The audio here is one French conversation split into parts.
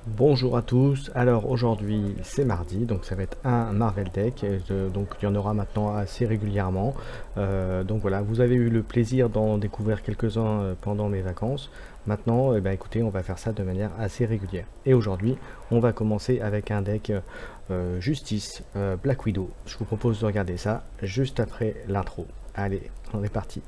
Bonjour à tous, alors aujourd'hui c'est mardi, donc ça va être un Marvel Deck, donc il y en aura maintenant assez régulièrement. Donc voilà, vous avez eu le plaisir d'en découvrir quelques-uns pendant mes vacances. Maintenant, eh ben, écoutez, on va faire ça de manière assez régulière. Et aujourd'hui, on va commencer avec un deck Justice Black Widow. Je vous propose de regarder ça juste après l'intro. Allez, on est parti.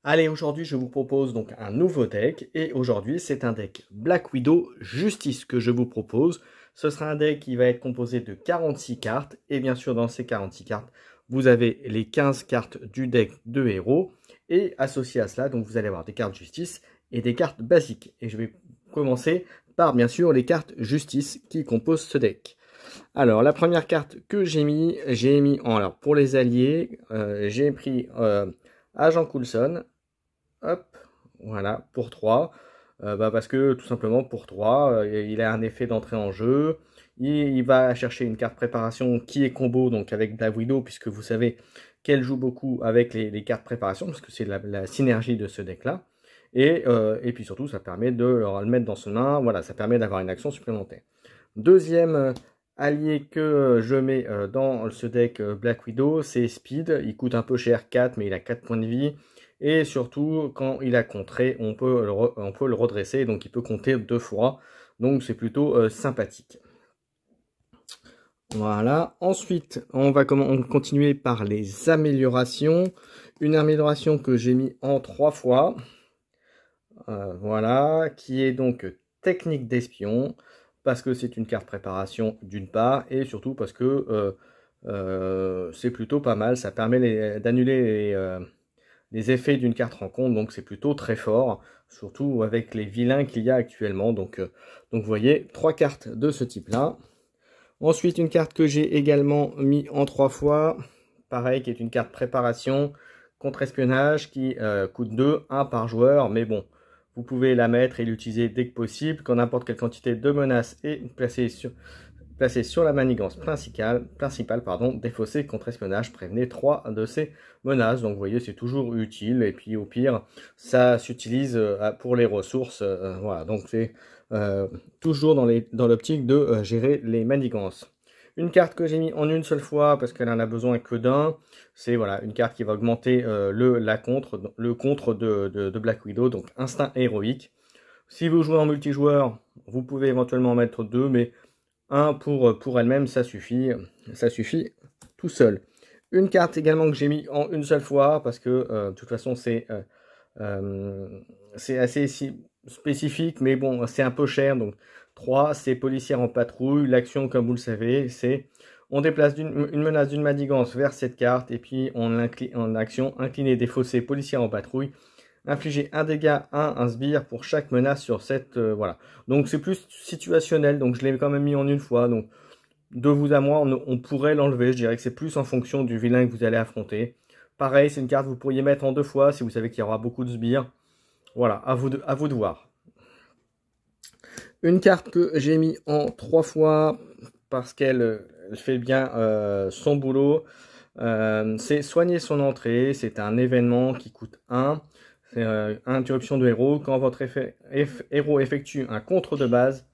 Allez, aujourd'hui je vous propose donc un nouveau deck et aujourd'hui c'est un deck Black Widow Justice que je vous propose. Ce sera un deck qui va être composé de 46 cartes et bien sûr dans ces 46 cartes vous avez les 15 cartes du deck de héros et associé à cela donc vous allez avoir des cartes Justice et des cartes basiques. Et je vais commencer par bien sûr les cartes Justice qui composent ce deck. Alors la première carte que j'ai mis en, alors pour les alliés, j'ai pris Agent Coulson. Hop, voilà, pour 3. Parce que tout simplement pour 3, il a un effet d'entrée en jeu. Il va chercher une carte préparation qui est combo donc avec Black Widow, puisque vous savez qu'elle joue beaucoup avec les cartes préparation, parce que c'est la synergie de ce deck-là. Et puis surtout, ça permet de le mettre dans son main. Voilà, ça permet d'avoir une action supplémentaire. Deuxième allié que je mets dans ce deck Black Widow, c'est Speed. Il coûte un peu cher, 4, mais il a 4 points de vie. Et surtout, quand il a contré, on peut le redresser, donc il peut compter 2 fois. Donc c'est plutôt sympathique. Voilà. Ensuite, on va continuer par les améliorations. Une amélioration que j'ai mis en 3 fois. Voilà, qui est donc technique d'espion, parce que c'est une carte préparation d'une part, et surtout parce que c'est plutôt pas mal. Ça permet d'annuler les effets d'une carte rencontre, donc c'est plutôt très fort, surtout avec les vilains qu'il y a actuellement. Donc vous voyez, 3 cartes de ce type-là. Ensuite, une carte que j'ai également mis en 3 fois, pareil, qui est une carte préparation contre espionnage, qui coûte 2, 1 par joueur, mais bon, vous pouvez la mettre et l'utiliser dès que possible, quand n'importe quelle quantité de menaces est placée sur la manigance principale, défaussée contre espionnage, prévenez 3 de ces menaces. Donc vous voyez, c'est toujours utile. Et puis au pire, ça s'utilise pour les ressources. Voilà, donc c'est toujours dans l'optique de gérer les manigances. Une carte que j'ai mis en une seule fois parce qu'elle en a besoin que d'un, c'est voilà, une carte qui va augmenter le contre de Black Widow, donc instinct héroïque. Si vous jouez en multijoueur, vous pouvez éventuellement en mettre 2, mais 1 pour elle-même, ça suffit tout seul. Une carte également que j'ai mis en une seule fois, parce que de toute façon c'est assez spécifique, mais bon, c'est un peu cher. Donc 3, c'est policière en patrouille. L'action, comme vous le savez, c'est on déplace une menace d'une manigance vers cette carte, et puis en action, incliner, défausser policière en patrouille. Infliger un dégât à un sbire pour chaque menace sur cette... voilà. Donc c'est plus situationnel, donc je l'ai quand même mis en une fois. Donc de vous à moi, on pourrait l'enlever. Je dirais que c'est plus en fonction du vilain que vous allez affronter. Pareil, c'est une carte que vous pourriez mettre en 2 fois si vous savez qu'il y aura beaucoup de sbires. Voilà, à vous de voir. Une carte que j'ai mis en 3 fois parce qu'elle fait bien son boulot. C'est soigner son entrée. C'est un événement qui coûte 1. C'est interruption de héros. Quand votre héros effectue un contre de base,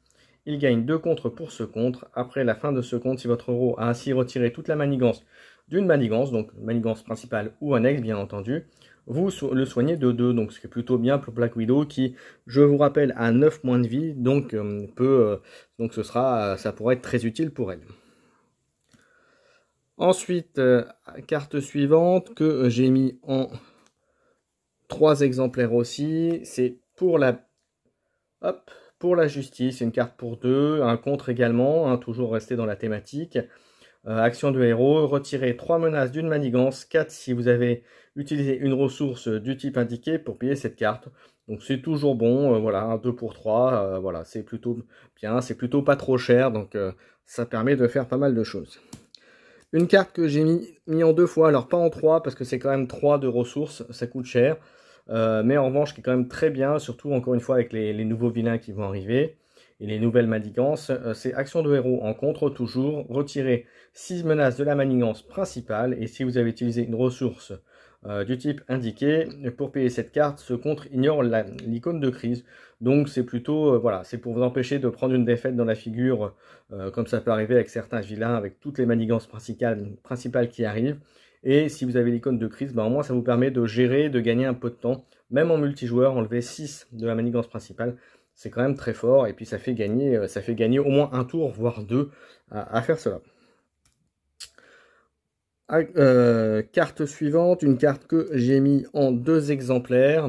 il gagne 2 contres pour ce contre. Après la fin de ce contre, si votre héros a ainsi retiré toute la manigance d'une manigance, donc manigance principale ou annexe bien entendu, vous le soignez de 2, donc ce qui est plutôt bien pour Black Widow qui, je vous rappelle, a 9 points de vie, donc ça pourrait être très utile pour elle. Ensuite, carte suivante que j'ai mis en 3 exemplaires aussi, c'est pour la justice, une carte pour 2, un contre également, toujours rester dans la thématique. Action de héros, retirer 3 menaces d'une manigance, 4 si vous avez utilisé une ressource du type indiqué pour payer cette carte. Donc c'est toujours bon, voilà, un 2 pour 3, voilà, c'est plutôt bien, c'est plutôt pas trop cher, donc ça permet de faire pas mal de choses. Une carte que j'ai mis en 2 fois, alors pas en 3 parce que c'est quand même 3 de ressources, ça coûte cher. Mais en revanche qui est quand même très bien, surtout encore une fois avec les nouveaux vilains qui vont arriver. et les nouvelles manigances, c'est action de héros en contre toujours, retirer 6 menaces de la manigance principale, et si vous avez utilisé une ressource du type indiqué, pour payer cette carte, ce contre ignore l'icône de crise. Donc c'est plutôt, voilà, c'est pour vous empêcher de prendre une défaite dans la figure, comme ça peut arriver avec certains vilains, avec toutes les manigances principales qui arrivent. Et si vous avez l'icône de crise, ben, au moins ça vous permet de gérer, de gagner un peu de temps. Même en multijoueur, enlever 6 de la manigance principale, c'est quand même très fort. Et puis ça fait gagner au moins un tour, voire deux, à faire cela. Carte suivante, une carte que j'ai mis en 2 exemplaires.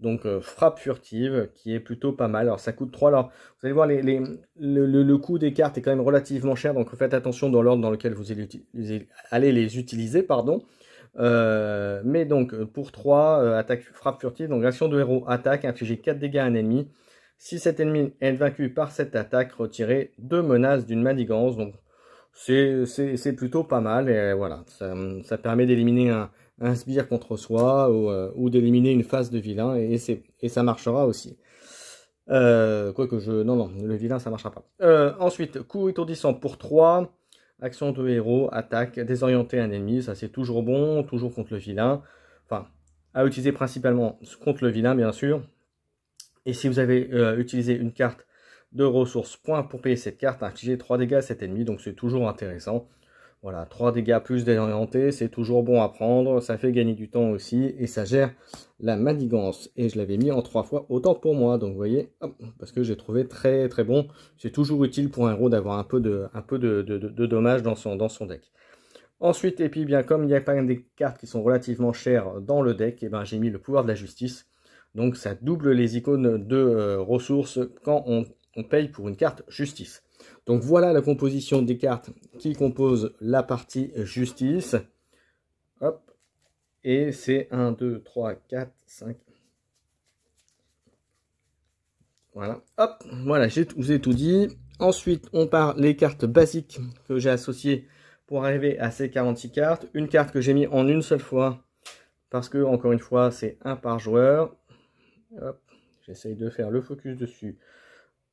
Donc frappe furtive, qui est plutôt pas mal. Alors ça coûte 3. Alors vous allez voir, le coût des cartes est quand même relativement cher. Donc faites attention dans l'ordre dans lequel vous allez les utiliser. Pardon. Mais donc pour 3, attaque frappe furtive, donc action de héros, attaque, infliger 4 dégâts à un ennemi. Si cet ennemi est vaincu par cette attaque, retirez 2 menaces d'une manigance. Donc c'est plutôt pas mal. Et voilà, ça permet d'éliminer un sbire contre soi ou d'éliminer une phase de vilain et ça marchera aussi. Non, le vilain ça marchera pas. Ensuite, coup étourdissant pour 3, action de héros, attaque, désorienter un ennemi, ça c'est toujours bon, toujours contre le vilain. Enfin, à utiliser principalement contre le vilain bien sûr. Et si vous avez utilisé une carte de ressources points pour payer cette carte, infliger 3 dégâts à cet ennemi, donc c'est toujours intéressant. Voilà, 3 dégâts plus désorienté, c'est toujours bon à prendre, ça fait gagner du temps aussi, et ça gère la manigance. Et je l'avais mis en 3 fois, autant pour moi, donc vous voyez, hop, parce que j'ai trouvé très très bon. C'est toujours utile pour un héros d'avoir un peu de dommages dans son deck. Ensuite, et puis bien comme il y a pas des cartes qui sont relativement chères dans le deck, et ben j'ai mis le pouvoir de la justice. Donc ça double les icônes de ressources quand on paye pour une carte justice. Donc voilà la composition des cartes qui composent la partie justice. Hop. Et c'est 1, 2, 3, 4, 5. Voilà. Hop. Voilà, je vous ai tout dit. Ensuite, on part les cartes basiques que j'ai associées pour arriver à ces 46 cartes. Une carte que j'ai mis en une seule fois. Parce que, encore une fois, c'est un par joueur. Hop. J'essaye de faire le focus dessus.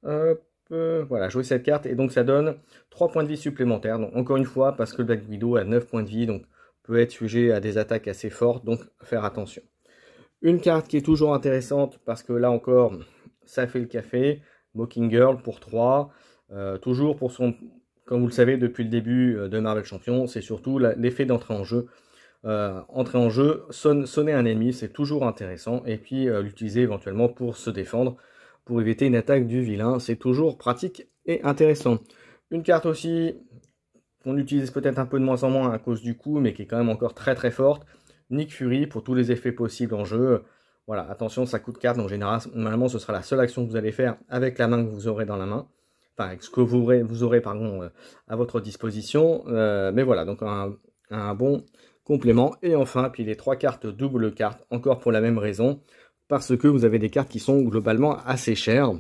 Hop. Voilà, jouer cette carte et donc ça donne 3 points de vie supplémentaires. Donc encore une fois, parce que le Black Widow a 9 points de vie, donc peut être sujet à des attaques assez fortes, donc faire attention. Une carte qui est toujours intéressante, parce que là encore, ça fait le café. Mocking Girl pour 3. Toujours pour son, comme vous le savez depuis le début de Marvel Champion, c'est surtout l'effet d'entrée en jeu. Entrer en jeu, sonner un ennemi, c'est toujours intéressant. Et puis l'utiliser éventuellement pour se défendre, pour éviter une attaque du vilain. C'est toujours pratique et intéressant. Une carte aussi qu'on utilise peut-être un peu de moins en moins à cause du coup, mais qui est quand même encore très très forte. Nick Fury pour tous les effets possibles en jeu. Voilà, attention, ça coûte 4, donc généralement ce sera la seule action que vous allez faire avec la main que vous aurez dans la main. Enfin, avec ce que vous aurez pardon, à votre disposition. Mais voilà, donc un bon complément. Et enfin, puis les 3 cartes double carte, encore pour la même raison. Parce que vous avez des cartes qui sont globalement assez chères.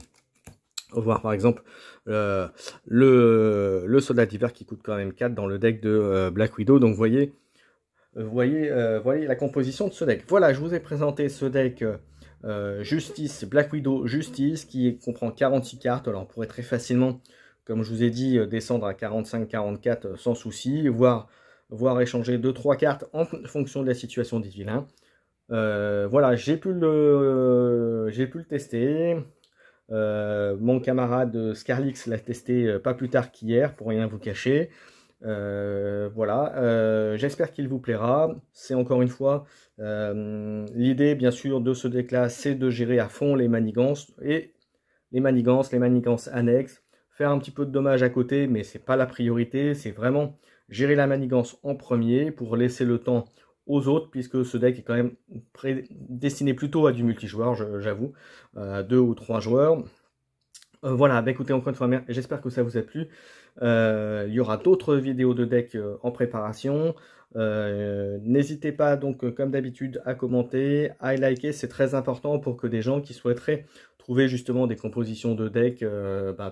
Voir par exemple le soldat d'hiver qui coûte quand même 4 dans le deck de Black Widow. Donc voyez la composition de ce deck. Voilà, je vous ai présenté ce deck Justice, Black Widow Justice, qui comprend 46 cartes. Alors on pourrait très facilement, comme je vous ai dit, descendre à 45-44 sans souci, voire échanger 2-3 cartes en fonction de la situation des vilains. Voilà, j'ai pu le tester. Mon camarade Scarlix l'a testé pas plus tard qu'hier, pour rien vous cacher. Voilà, j'espère qu'il vous plaira. C'est encore une fois l'idée bien sûr de ce deck là, c'est de gérer à fond les manigances et les manigances annexes, faire un petit peu de dommages à côté, mais c'est pas la priorité. C'est vraiment gérer la manigance en premier pour laisser le temps aux autres, puisque ce deck est quand même destiné plutôt à du multijoueur, j'avoue, 2 ou 3 joueurs. Voilà, bah écoutez, encore une fois, j'espère que ça vous a plu. Il y aura d'autres vidéos de deck en préparation. N'hésitez pas donc, comme d'habitude, à commenter, à liker, c'est très important pour que des gens qui souhaiteraient trouver justement des compositions de deck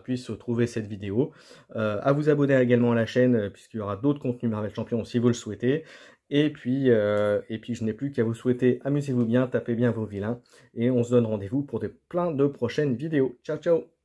puissent trouver cette vidéo. À vous abonner également à la chaîne, puisqu'il y aura d'autres contenus Marvel Champion si vous le souhaitez. Et puis je n'ai plus qu'à vous souhaiter, amusez-vous bien, tapez bien vos vilains, et on se donne rendez-vous pour plein de prochaines vidéos. Ciao, ciao!